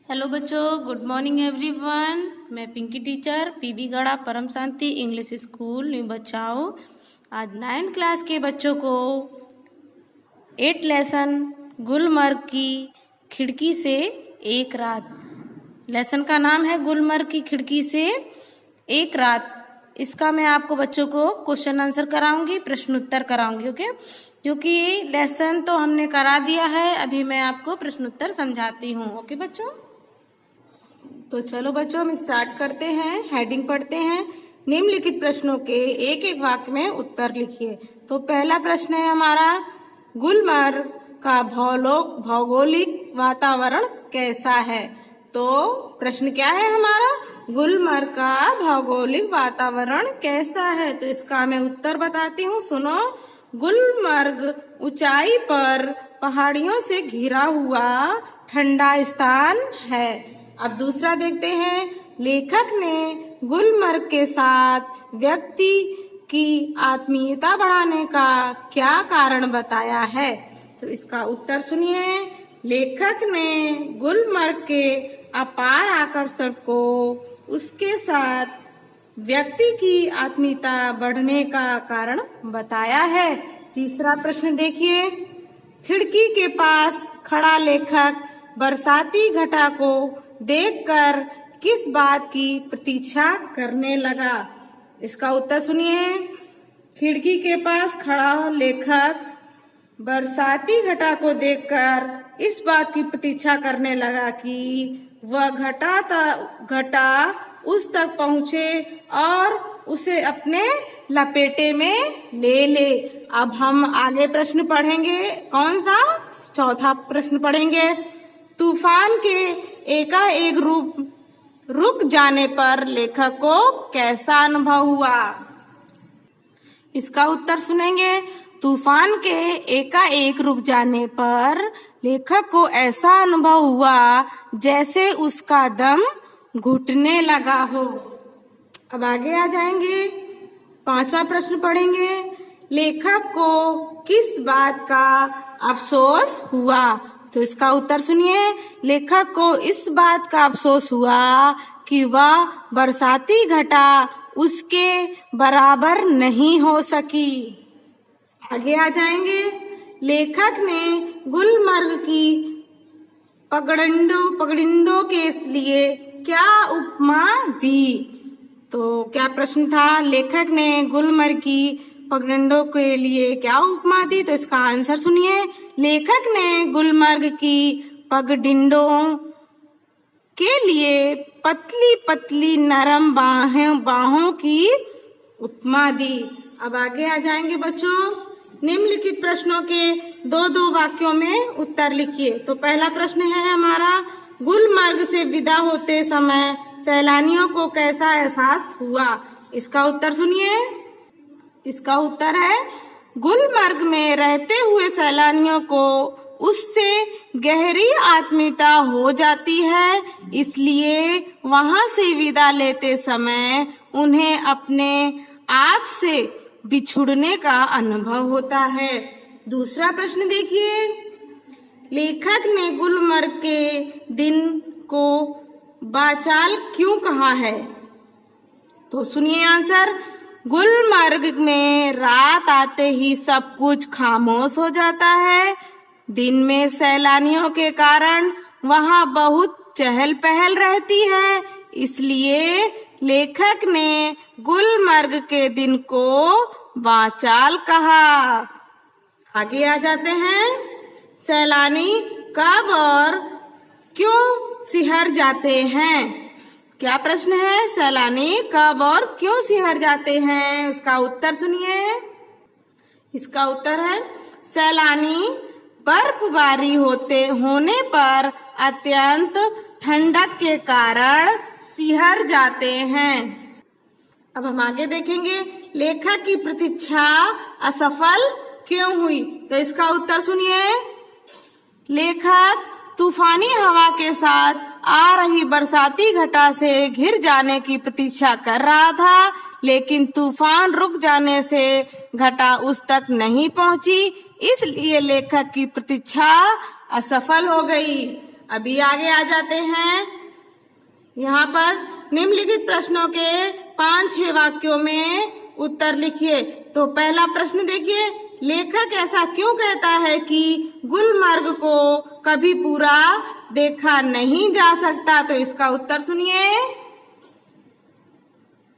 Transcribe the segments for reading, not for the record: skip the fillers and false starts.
Hello बच्चों, good morning everyone. मैं Pinky teacher PB गढ़ा परम शांति इंग्लिश स्कूल न्यू बचाओ। आज 9th क्लास के बच्चों को 8 लेसन गुलमर्ग की खिड़की से एक रात। लेसन का नाम है गुलमर्ग की खिड़की से एक रात। इसका मैं आपको बच्चों को क्वेश्चन आंसर कराऊंगी, प्रश्न उत्तर कराऊंगी। ओके, क्योंकि लेसन तो हमने करा दिया है, अभी मैं आपको प्रश्न उत्तर समझाती हूँ। ओके बच्चों, तो चलो बच्चों हम स्टार्ट करते हैं। हेडिंग पढ़ते हैं। निम्नलिखित प्रश्नों के एक एक वाक्य में उत्तर लिखिए। तो पहला प्रश्न है हमारा, गुलमर्ग का भौगोलिक वातावरण कैसा है। तो प्रश्न क्या है हमारा, गुलमर्ग का भौगोलिक वातावरण कैसा है। तो इसका मैं उत्तर बताती हूँ, सुनो। गुलमर्ग ऊंचाई पर पहाड़ियों से घिरा हुआ ठंडा स्थान है। अब दूसरा देखते हैं, लेखक ने गुलमर्ग के साथ व्यक्ति की आत्मीयता बढ़ाने का क्या कारण बताया है। तो इसका उत्तर सुनिए। लेखक ने गुलमर्ग के अपार आकर्षण को उसके साथ व्यक्ति की आत्मीयता बढ़ने का कारण बताया है। तीसरा प्रश्न देखिए, खिड़की के पास खड़ा लेखक बरसाती घटा को देखकर किस बात की प्रतीक्षा करने लगा। इसका उत्तर सुनिए। खिड़की के पास खड़ा लेखक बरसाती घटा को देखकर इस बात की प्रतीक्षा करने लगा कि वह घटा उस तक पहुंचे और उसे अपने लपेटे में ले ले। अब हम आगे प्रश्न पढ़ेंगे। कौन सा? चौथा प्रश्न पढ़ेंगे। तूफान के एकाएक रुक जाने पर लेखक को कैसा अनुभव हुआ। इसका उत्तर सुनेंगे। तूफान के एकाएक रुक जाने पर लेखक को ऐसा अनुभव हुआ जैसे उसका दम घुटने लगा हो। अब आगे आ जाएंगे, पांचवा प्रश्न पढ़ेंगे। लेखक को किस बात का अफसोस हुआ। तो इसका उत्तर सुनिए। लेखक को इस बात का अफसोस हुआ कि वह बरसाती घटा उसके बराबर नहीं हो सकी। आगे आ जाएंगे, लेखक ने गुलमर्ग की पगडंडों के लिए क्या उपमा दी। तो क्या प्रश्न था, लेखक ने गुलमर्ग की पगडंडों के लिए क्या उपमा दी। तो इसका आंसर सुनिए। लेखक ने गुलमर्ग की पगडंडों के लिए पतली पतली नरम बाहों की उपमा दी। अब आगे आ जाएंगे बच्चों। निम्नलिखित प्रश्नों के दो वाक्यों में उत्तर लिखिए। तो पहला प्रश्न है हमारा, गुलमर्ग से विदा होते समय सैलानियों को कैसा एहसास हुआ। इसका उत्तर सुनिए। इसका उत्तर है, गुलमर्ग में रहते हुए सैलानियों को उससे गहरी आत्मीयता हो जाती है, इसलिए वहां से विदा लेते समय उन्हें अपने आप से बिछुड़ने का अनुभव होता है। दूसरा प्रश्न देखिए, लेखक ने गुलमर्ग के दिन को बाचाल क्यों कहा है। तो सुनिए आंसर। गुलमर्ग में रात आते ही सब कुछ खामोश हो जाता है। दिन में सैलानियों के कारण वहां बहुत चहल पहल रहती है, इसलिए लेखक ने गुलमर्ग के दिन को बाचाल कहा। आगे आ जाते हैं, सैलानी कब और क्यों सिहर जाते हैं। क्या प्रश्न है, सैलानी कब और क्यों सिहर जाते हैं। उसका उत्तर सुनिए। इसका उत्तर है, सैलानी बर्फबारी होने पर अत्यंत ठंडक के कारण सिहर जाते हैं। अब हम आगे देखेंगे, लेखक की प्रतीक्षा असफल क्यों हुई। तो इसका उत्तर सुनिए। लेखक तूफानी हवा के साथ आ रही बरसाती घटा से घिर जाने की प्रतीक्षा कर रहा था, लेकिन तूफान रुक जाने से घटा उस तक नहीं पहुंची, इसलिए लेखक की प्रतीक्षा असफल हो गई। अभी आगे आ जाते हैं। यहाँ पर निम्नलिखित प्रश्नों के 5-6 वाक्यों में उत्तर लिखिए। तो पहला प्रश्न देखिए, लेखक ऐसा क्यों कहता है कि गुलमर्ग को कभी पूरा देखा नहीं जा सकता? तो इसका उत्तर सुनिए।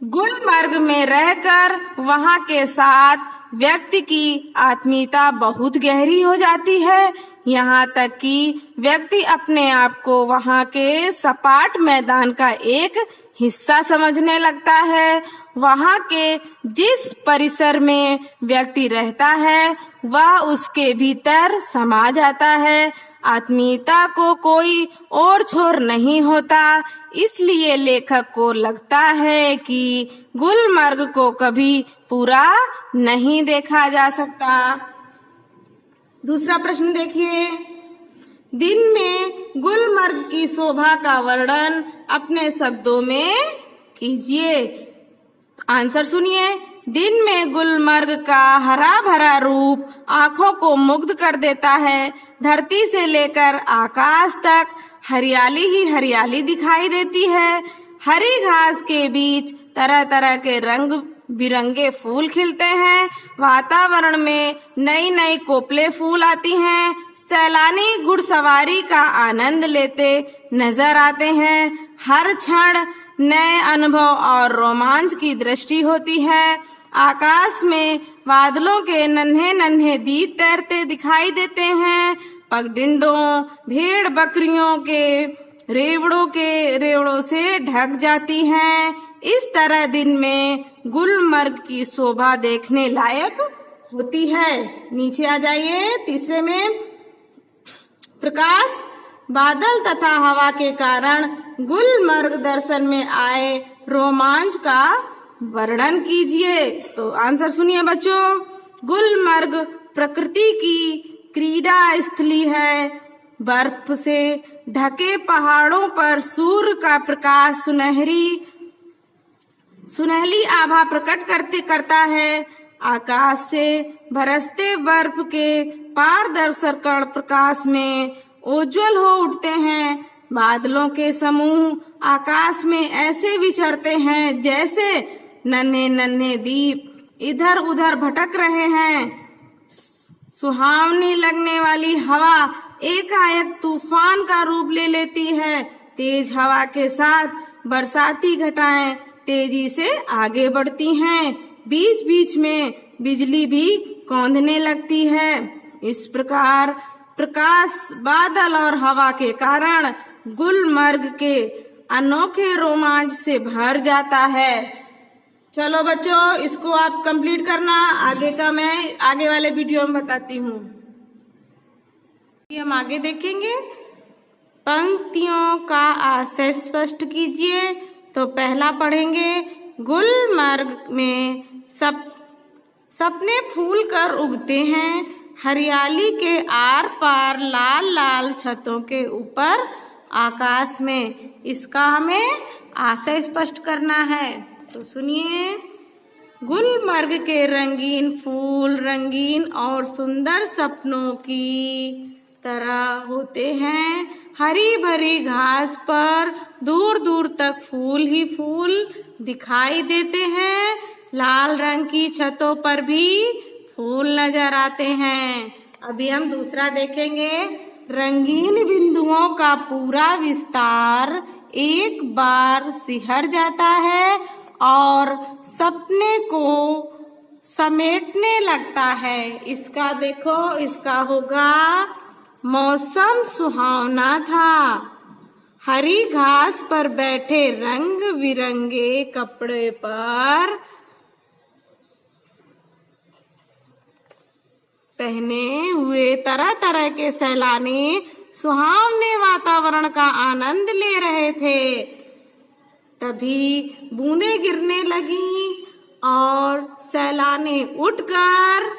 गुलमर्ग में रहकर वहां के साथ व्यक्ति की आत्मीयता बहुत गहरी हो जाती है, यहाँ तक कि व्यक्ति अपने आप को वहां के सपाट मैदान का एक हिस्सा समझने लगता है। वहां के जिस परिसर में व्यक्ति रहता है वह उसके भीतर समा जाता है। आत्मीयता को कोई और छोर नहीं होता। इसलिए लेखक को लगता है कि गुलमर्ग को कभी पूरा नहीं देखा जा सकता। दूसरा प्रश्न देखिए, दिन में गुलमर्ग की शोभा का वर्णन अपने शब्दों में कीजिए। आंसर सुनिए। दिन में गुलमर्ग का हरा भरा रूप आंखों को मुग्ध कर देता है। धरती से लेकर आकाश तक हरियाली ही हरियाली दिखाई देती है। हरी घास के बीच तरह तरह के रंग बिरंगे फूल खिलते हैं। वातावरण में नई नई कोपले फूल आती हैं। सैलानी घुड़सवारी का आनंद लेते नजर आते हैं। हर क्षण नए अनुभव और रोमांच की दृष्टि होती है। आकाश में बादलों के नन्हे नन्हे दीप तैरते दिखाई देते हैं। पगडंडों भेड़ बकरियों के रेवड़ों से ढक जाती हैं। इस तरह दिन में गुलमर्ग की शोभा देखने लायक होती है। नीचे आ जाइए। तीसरे में, प्रकाश बादल तथा हवा के कारण गुलमर्ग दर्शन में आए रोमांच का वर्णन कीजिए। तो आंसर सुनिए बच्चों। गुलमर्ग प्रकृति की क्रीड़ा स्थली है। बर्फ से ढके पहाड़ों पर सूर्य का प्रकाश सुनहली आभा प्रकट करता है। आकाश से बरसते बर्फ के पारदर्शक प्रकाश में उज्जवल हो उठते हैं। बादलों के समूह आकाश में ऐसे विचरते हैं जैसे नन्हे नन्हे दीप इधर उधर भटक रहे हैं। सुहावनी लगने वाली हवा एकाएक तूफान का रूप ले लेती है। तेज हवा के साथ बरसाती घटाएं तेजी से आगे बढ़ती हैं। बीच बीच में बिजली भी कौंधने लगती है। इस प्रकार प्रकाश बादल और हवा के कारण गुलमर्ग के अनोखे रोमांच से भर जाता है। चलो बच्चों, इसको आप कंप्लीट करना। आगे का मैं आगे वाले वीडियो में बताती हूँ। हम आगे देखेंगे। पंक्तियों का आशय स्पष्ट कीजिए। तो पहला पढ़ेंगे, गुलमर्ग में सपने फूल कर उगते हैं। हरियाली के आर पार लाल लाल छतों के ऊपर आकाश में। इसका हमें आशय स्पष्ट करना है। तो सुनिए। गुलमर्ग के रंगीन फूल रंगीन और सुंदर सपनों की तरह होते हैं। हरी भरी घास पर दूर दूर तक फूल ही फूल दिखाई देते हैं। लाल रंग की छतों पर भी फूल नजर आते हैं। अभी हम दूसरा देखेंगे। रंगीन बिंदुओं का पूरा विस्तार एक बार सिहर जाता है और सपने को समेटने लगता है। इसका देखो, इसका होगा मौसम सुहावना था। हरी घास पर बैठे रंग बिरंगे कपड़े पर पहने हुए तरह तरह के सैलानी सुहावने वातावरण का आनंद ले रहे थे। तभी बूंदें गिरने लगी और सैलानी उठकर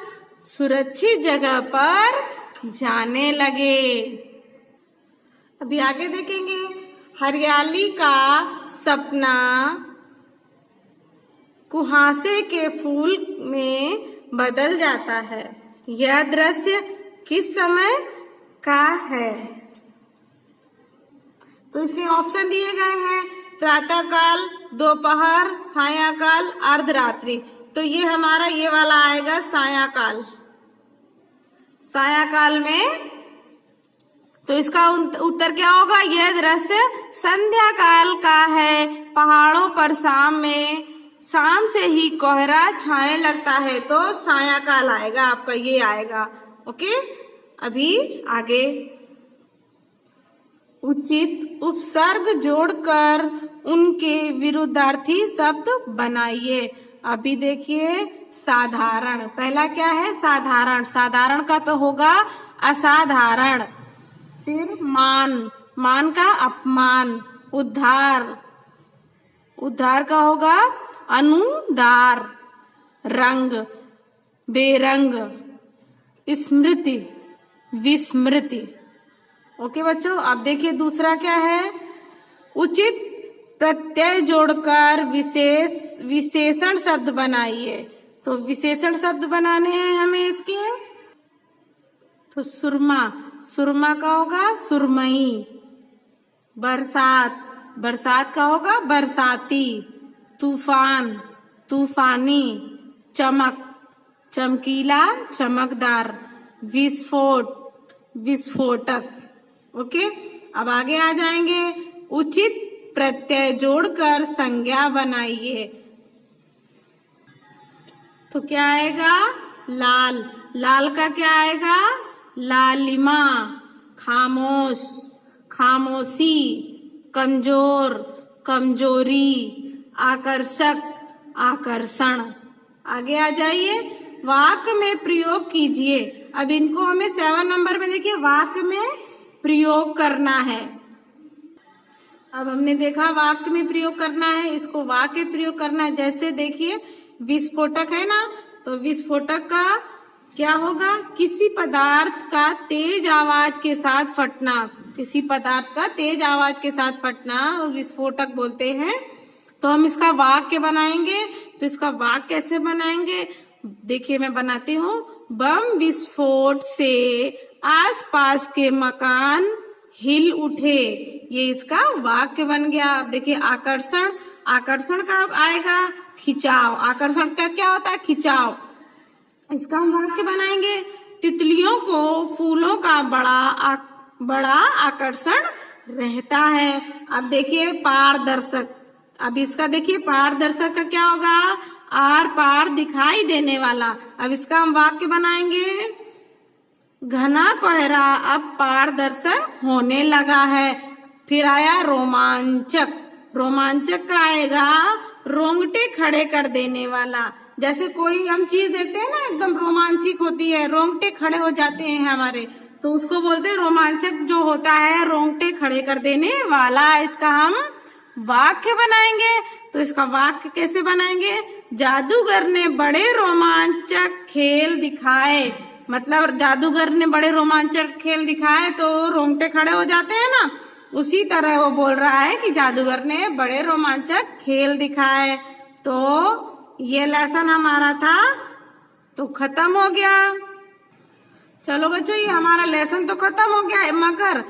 सुरक्षित जगह पर जाने लगे। अभी आगे देखेंगे। हरियाली का सपना कुहासे के फूल में बदल जाता है। यह दृश्य किस समय का है? तो इसमें ऑप्शन दिए गए हैं प्रातः काल, दोपहर, सायंकाल, अर्धरात्रि। तो ये हमारा ये वाला आएगा सायंकाल। सायंकाल में तो इसका उत्तर क्या होगा? यह दृश्य संध्या काल का है। पहाड़ों पर शाम से ही कोहरा छाने लगता है, तो सायंकाल आएगा आपका, ये आएगा। ओके, अभी आगे उचित उपसर्ग जोड़कर उनके विरुद्धार्थी शब्द बनाइए। अभी देखिए साधारण, पहला क्या है? साधारण। साधारण का तो होगा असाधारण। फिर मान का अपमान। उद्धार का होगा अनुदार। रंग बेरंग। स्मृति विस्मृति। ओके बच्चों, अब देखिए दूसरा क्या है? उचित प्रत्यय जोड़कर विशेषण शब्द बनाइए। तो विशेषण शब्द बनाने हैं हमें इसके। तो सुरमा का होगा सुरमई। बरसात का होगा बरसाती। तूफानी। चमकीला चमकदार। विस्फोटक। ओके, अब आगे आ जाएंगे। उचित प्रत्यय जोड़कर संज्ञा बनाइए। तो क्या आएगा? लाल का क्या आएगा? लालिमा। खामोशी। कमजोर कमजोरी। आकर्षक आकर्षण। आगे आ जाइए, वाक्य में प्रयोग कीजिए। अब इनको हमें 7 नंबर में देखिए वाक्य में प्रयोग करना है। अब हमने देखा वाक्य में प्रयोग करना है, इसको वाक्य प्रयोग करना है। जैसे देखिए विस्फोटक है ना, तो विस्फोटक का क्या होगा? किसी पदार्थ का तेज आवाज के साथ फटना। किसी पदार्थ का तेज आवाज के साथ फटना विस्फोटक बोलते हैं। तो हम इसका वाक्य बनाएंगे। तो इसका वाक्य कैसे बनाएंगे? देखिए मैं बनाती हूँ। बम विस्फोट से आसपास के मकान हिल उठे। ये इसका वाक्य बन गया। अब देखिए आकर्षण का आएगा खिंचाव। आकर्षण का क्या होता है? खिंचाव। इसका हम वाक्य बनाएंगे। तितलियों को फूलों का बड़ा आकर्षण रहता है। अब देखिए पारदर्शक। अब इसका देखिए पारदर्शक का क्या होगा? आर पार दिखाई देने वाला। अब इसका हम वाक्य बनाएंगे। घना कोहरा अब पारदर्शक होने लगा है। फिर आया रोमांचक। रोमांचक का आएगा रोंगटे खड़े कर देने वाला। जैसे कोई हम चीज देखते हैं ना, एकदम रोमांचिक होती है, रोंगटे खड़े हो जाते हैं हमारे, तो उसको बोलते हैं रोमांचक। जो होता है रोंगटे खड़े कर देने वाला। इसका हम वाक्य बनाएंगे। तो इसका वाक्य कैसे बनाएंगे? जादूगर ने बड़े रोमांचक खेल दिखाए। मतलब जादूगर ने बड़े रोमांचक खेल दिखाए तो रोंगटे खड़े हो जाते हैं ना, उसी तरह वो बोल रहा है कि जादूगर ने बड़े रोमांचक खेल दिखाए। तो ये लेसन हमारा था तो खत्म हो गया। चलो बच्चों, ये हमारा लेसन तो खत्म हो गया, मगर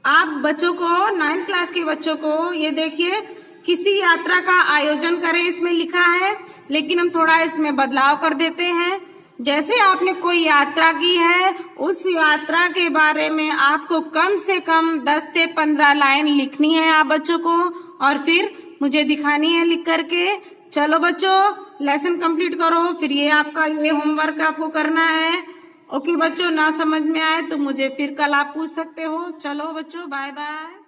आप बच्चों को 9th क्लास के बच्चों को ये देखिए किसी यात्रा का आयोजन करें, इसमें लिखा है, लेकिन हम थोड़ा इसमें बदलाव कर देते हैं। जैसे आपने कोई यात्रा की है, उस यात्रा के बारे में आपको कम से कम 10 से 15 लाइन लिखनी है आप बच्चों को, और फिर मुझे दिखानी है लिख करके। चलो बच्चों, लेसन कंप्लीट करो। फिर ये आपका ये होमवर्क आपको करना है। ओके बच्चों, ना समझ में आए तो मुझे फिर कल आप पूछ सकते हो। चलो बच्चों, बाय बाय।